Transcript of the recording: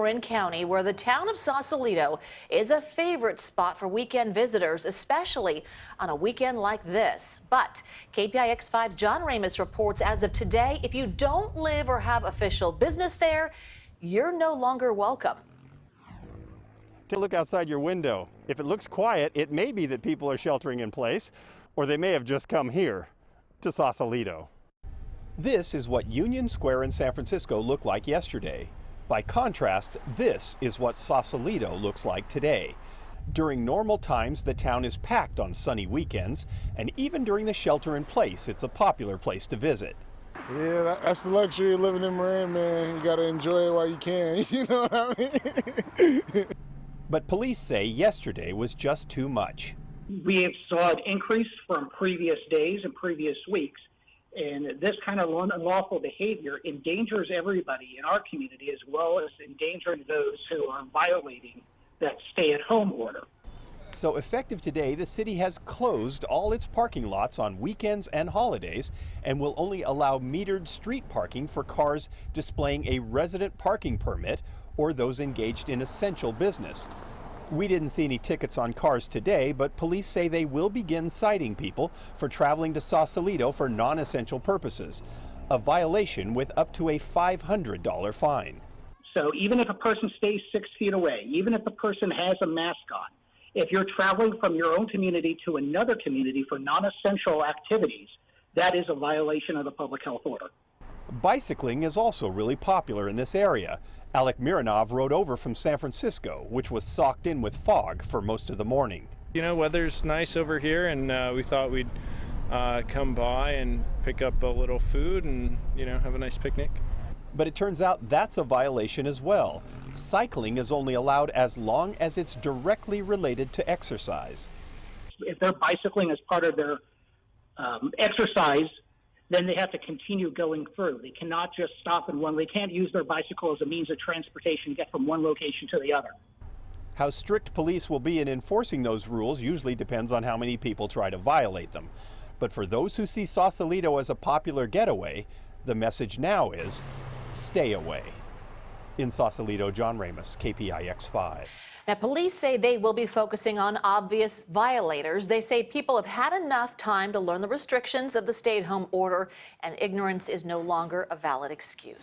Marin County, where the town of Sausalito is a favorite spot for weekend visitors, especially on a weekend like this. But KPIX5's John Ramos reports as of today, if you don't live or have official business there, you're no longer welcome. Take a look outside your window. If it looks quiet, it may be that people are sheltering in place, or they may have just come here to Sausalito. This is what Union Square in San Francisco looked like yesterday. By contrast, this is what Sausalito looks like today. During normal times, the town is packed on sunny weekends, and even during the shelter in place, it's a popular place to visit. Yeah, that's the luxury of living in Marin, man. You gotta enjoy it while you can, you know what I mean? But police say yesterday was just too much. We have saw an increase from previous days and previous weeks, and this kind of unlawful behavior endangers everybody in our community as well as endangering those who are violating that stay-at-home order. So effective today, the city has closed all its parking lots on weekends and holidays and will only allow metered street parking for cars displaying a resident parking permit or those engaged in essential business. We didn't see any tickets on cars today, but police say they will begin citing people for traveling to Sausalito for non-essential purposes, a violation with up to a $500 fine. So even if a person stays 6 feet away, even if the person has a mask on, if you're traveling from your own community to another community for non-essential activities, that is a violation of the public health order. Bicycling is also really popular in this area. Alec Mironov rode over from San Francisco, which was socked in with fog for most of the morning. You know, weather's nice over here, and we thought we'd come by and pick up a little food and, you know, have a nice picnic. But it turns out that's a violation as well. Cycling is only allowed as long as it's directly related to exercise. If they're bicycling as part of their exercise, then they have to continue going through. They cannot just stop in one. They can't use their bicycle as a means of transportation to get from one location to the other. How strict police will be in enforcing those rules usually depends on how many people try to violate them. But for those who see Sausalito as a popular getaway, the message now is stay away. In Sausalito, John Ramos, KPIX5. Now, police say they will be focusing on obvious violators. They say people have had enough time to learn the restrictions of the stay-at-home order, and ignorance is no longer a valid excuse.